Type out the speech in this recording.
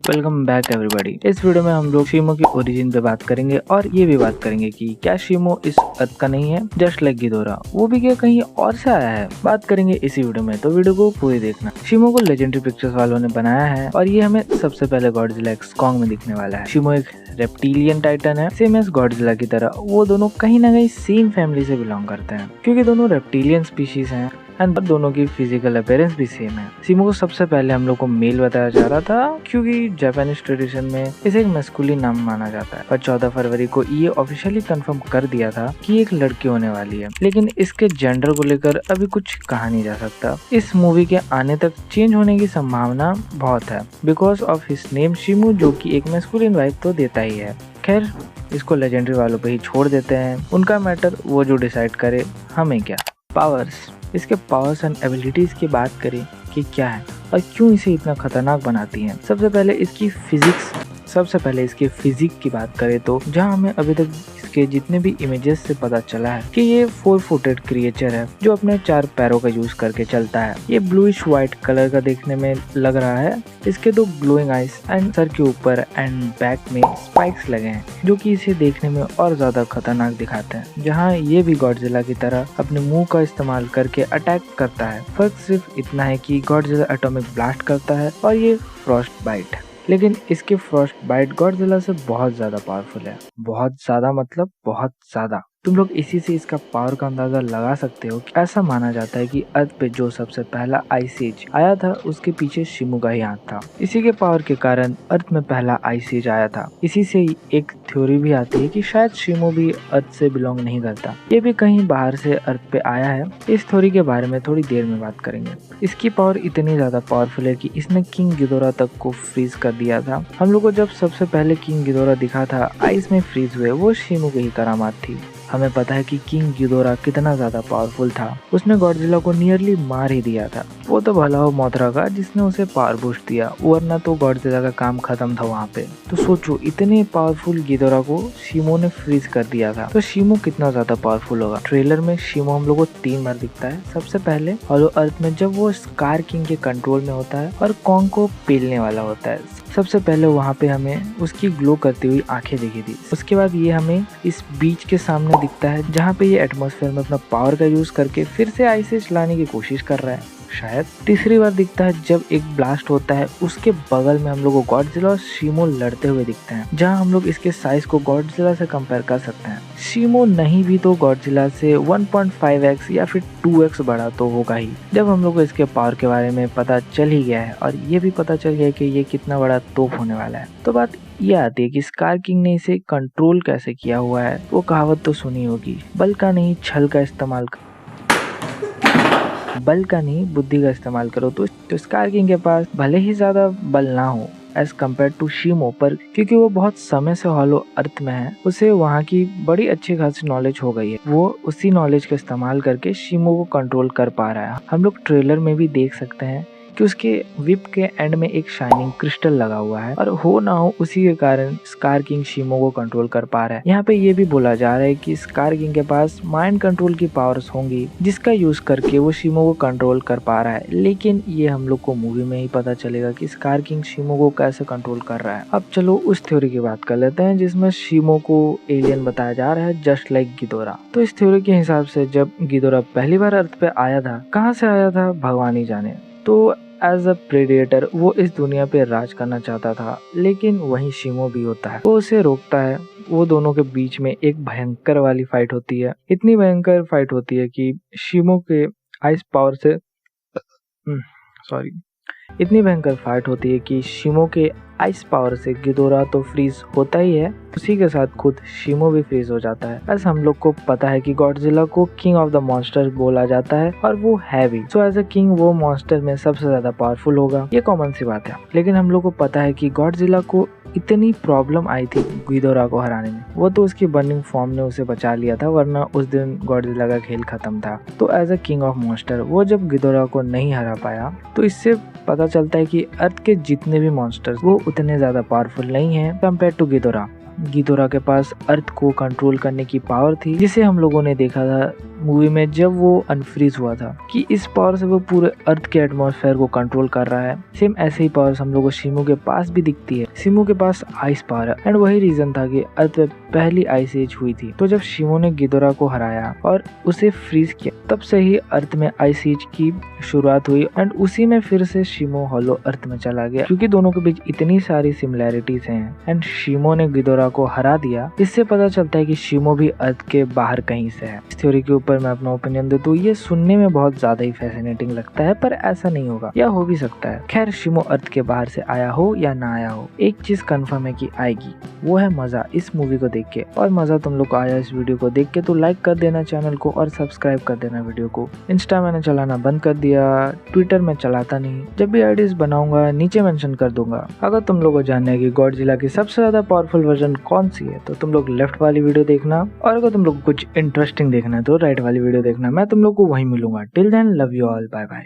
Welcome back everybody. इस video में हम लोग शीमो की ओरिजिन पे बात करेंगे और ये भी बात करेंगे कि क्या शीमो इस अर्थ का नहीं है, जस्ट लाइक गिदोरा, वो भी क्या कहीं और से आया है। बात करेंगे इसी वीडियो में, तो वीडियो को पूरी देखना। शीमो को लेजेंडरी पिक्चर्स वालों ने बनाया है और ये हमें सबसे पहले गॉडजिला एक्स कॉन्ग में दिखने वाला है। शीमो एक रेप्टिलियन टाइटन है, सेम एज गॉडजिला की तरह। वो दोनों कहीं ना कहीं सेम फैमिली से बिलोंग करते हैं क्योंकि दोनों रेप्टिलियन स्पीशीज हैं एंड दोनों की फिजिकल अपीयरेंस भी सेम है। शीमो को सबसे पहले हम लोग को मेल बताया जा रहा था क्योंकि जापानीज ट्रेडिशन में इसे एक मैस्कुलिन नाम माना जाता है, पर 14 फरवरी को ये ऑफिशियली कंफर्म कर दिया था कि एक लड़की होने वाली है, लेकिन इसके जेंडर को लेकर अभी कुछ कहा नहीं जा सकता। इस मूवी के आने तक चेंज होने की संभावना बहुत है because of his name Shimo, जो कि एक मैस्कुलिन वाइब तो देता ही है। खैर, इसको लेजेंडरी वालों पे ही छोड़ देते हैं, उनका मैटर, वो जो डिसाइड करे, हमें क्या। पावर्स, इसके पावर्स एंड एबिलिटीज की बात करें कि क्या है और क्यों इसे इतना खतरनाक बनाती हैं। सबसे पहले इसकी फिजिक्स की बात करें तो जहां हमें अभी तक इसके जितने भी इमेजेस से पता चला है कि ये 4 फुटेड क्रिएचर है जो अपने 4 पैरों का यूज करके चलता है। ये ब्लूइश व्हाइट कलर का देखने में लग रहा है। इसके 2 ग्लोइंग आइज एंड सर के ऊपर एंड बैक में स्पाइक्स लगे हैं जो कि इसे देखने में और ज्यादा खतरनाक दिखाते हैं। जहाँ ये भी गॉडजिला की तरह अपने मुंह का इस्तेमाल करके अटैक करता है। फर्क सिर्फ इतना है कि गॉडजिला एटॉमिक ब्लास्ट करता है और ये फ्रॉस्ट बाइट, लेकिन इसके फ्रॉस्ट बाइट गॉडजिला से बहुत ज्यादा पावरफुल है। बहुत ज्यादा मतलब बहुत ज्यादा। तुम लोग इसी से इसका पावर का अंदाजा लगा सकते हो कि ऐसा माना जाता है कि अर्थ पे जो सबसे पहला आइस एज आया था उसके पीछे शीमो का ही हाथ था। इसी के पावर के कारण अर्थ में पहला आइस एज आया था। इसी से एक थ्योरी भी आती है कि शायद शीमो भी अर्थ से बिलोंग नहीं करता, ये भी कहीं बाहर से अर्थ पे आया है। इस थ्योरी के बारे में थोड़ी देर में बात करेंगे। इसकी पावर इतनी ज्यादा पावरफुल है कि इसने किंग गिदोरा तक को फ्रीज कर दिया था। हम लोग को जब सबसे पहले किंग गिदोरा दिखा था आइस में फ्रीज हुए, वो शीमो की ही करामात थी। हमें पता है कि किंग गिदोरा कितना ज्यादा पावरफुल था। उसने गॉडजिला को नियरली मार ही दिया था। वो तो भला हो मोथरा का जिसने उसे पावर बूस्ट दिया, वरना तो गॉडजिला का काम खत्म था वहाँ पे। तो सोचो, इतने पावरफुल गिदोरा को शीमो ने फ्रीज कर दिया था, तो शीमो कितना ज्यादा पावरफुल होगा। ट्रेलर में शीमो हम लोग को 3 बार दिखता है। सबसे पहले हॉलो अर्थ में जब वो स्कार किंग के कंट्रोल में होता है और कॉन्ग को पेलने वाला होता है। सबसे पहले वहाँ पे हमें उसकी ग्लो करती हुई आंखें दिखी थी। उसके बाद ये हमें इस बीच के सामने दिखता है जहाँ पे ये एटमॉस्फेयर में अपना पावर का यूज करके फिर से आइस एज लाने की कोशिश कर रहा है। शायद तीसरी बार दिखता है जब एक ब्लास्ट होता है, उसके बगल में हम लोग को गॉडजिला और शीमो लड़ते हुए दिखते हैं, जहां हम लोग इसके साइज को गॉडजिला से कंपेयर कर सकते हैं। शीमो नहीं भी तो गॉडजिला से 1.5x या फिर 2x बड़ा तो होगा ही। जब हम लोग को इसके पावर के बारे में पता चल ही गया है और ये भी पता चल गया है कि ये कितना बड़ा तोप होने वाला है, तो बात ये आती है कि स्कार किंग ने इसे कंट्रोल कैसे किया हुआ है। वो कहावत तो सुनी होगी, बल का नहीं बुद्धि का इस्तेमाल करो। तो स्कार किंग के पास भले ही ज्यादा बल ना हो एज कम्पेयर टू शीमो, पर क्योंकि वो बहुत समय से हॉलो अर्थ में है, उसे वहाँ की बड़ी अच्छी खासी नॉलेज हो गई है। वो उसी नॉलेज का इस्तेमाल करके शीमो को कंट्रोल कर पा रहा है। हम लोग ट्रेलर में भी देख सकते हैं कि उसके विप के एंड में एक शाइनिंग क्रिस्टल लगा हुआ है और हो ना हो उसी के कारण स्कार किंग शीमो को कंट्रोल कर पा रहा है। यहाँ पे ये भी बोला जा रहा है कि स्कार किंग के पास माइंड कंट्रोल की पावर्स होंगी जिसका यूज करके वो शीमो को कंट्रोल कर पा रहा है, लेकिन ये हम लोग को मूवी में ही पता चलेगा कि स्कार किंग शीमो को कैसे कंट्रोल कर रहा है। अब चलो उस थ्योरी की बात कर लेते हैं जिसमें शीमो को एलियन बताया जा रहा है, जस्ट लाइक गिदोरा। तो इस थ्योरी के हिसाब से जब गिदोरा पहली बार अर्थ पे आया था, कहाँ से आया था भगवान ही जाने, तो एज अ प्रेडेटर वो इस दुनिया पे राज करना चाहता था, लेकिन वहीं शीमो भी होता है, वो उसे रोकता है। वो दोनों के बीच में एक भयंकर वाली फाइट होती है। इतनी भयंकर फाइट होती है कि शीमो के आइस पावर से इतनी भयंकर फाइट होती है कि शीमो के आइस पावर से गिदोरा तो फ्रीज होता ही है, उसी के साथ खुद शीमो भी फ्रीज हो जाता है। बस हम लोग को पता है कि गॉडजिला को किंग ऑफ द मॉन्स्टर्स बोला जाता है और वो है भी। सो एज अ किंग वो मॉन्स्टर में सबसे ज्यादा पावरफुल होगा, ये कॉमन सी बात है। लेकिन हम लोग को पता है कि गॉडजिला को इतनी प्रॉब्लम आई थी गिदोरा को हराने में, वो तो उसकी बर्निंग फॉर्म ने उसे बचा लिया था, वरना उस दिन गॉडजिला का खेल खत्म था। तो as a king of monster वो जब गिदोरा को नहीं हरा पाया, तो इससे पता चलता है कि अर्थ के जितने भी मॉन्स्टर्स वो उतने ज्यादा पावरफुल नहीं हैं कंपेयर टू गिदोरा। गिदोरा के पास अर्थ को कंट्रोल करने की पावर थी, जिसे हम लोगों ने देखा था मूवी में जब वो अनफ्रीज हुआ था कि इस पावर से वो पूरे अर्थ के एटमॉस्फेयर को कंट्रोल कर रहा है। सेम ऐसे ही पावर हम लोग को शिमो के पास भी दिखती है। शिमो के पास आइस पावर है एंड वही रीजन था कि अर्थ में पहली आइस एज हुई थी। तो जब शिमो ने गिदोरा को हराया और उसे फ्रीज किया, तब से ही अर्थ में आइस एज की शुरुआत हुई एंड उसी में फिर से शिमो हॉलो अर्थ में चला गया, क्योंकि दोनों के बीच इतनी सारी सिमिलैरिटीज हैं एंड शिमो ने गिदोरा को हरा दिया। इससे पता चलता है कि शिमो भी अर्थ के बाहर कहीं से है। इस थ्योरी के ऊपर मैं अपना ओपिनियन देता हूँ, ये सुनने में बहुत ज्यादा ही फैसिनेटिंग लगता है, पर ऐसा नहीं होगा या हो भी सकता है। खैर, शिमो अर्थ के बाहर से आया हो या ना आया हो, एक चीज कंफर्म है कि आएगी, वो है मजा इस मूवी को देख के। और मजा तुम लोग को आया इस वीडियो को देख के तो लाइक कर देना चैनल को और सब्सक्राइब कर देना वीडियो को। इंस्टा मैंने चलाना बंद कर दिया, ट्विटर में चलाता नहीं, जब भी आईडीज बनाऊंगा नीचे मेंशन कर दूंगा। अगर तुम लोग को जानना है कि गॉडजिला की सबसे ज्यादा पावरफुल वर्जन कौन सी है तो तुम लोग लेफ्ट वाली वीडियो देखना, और अगर तुम लोग कुछ इंटरेस्टिंग देखना है तो राइट वाली वीडियो देखना। मैं तुम लोग को वहीं मिलूंगा। Till then, love you all, bye bye.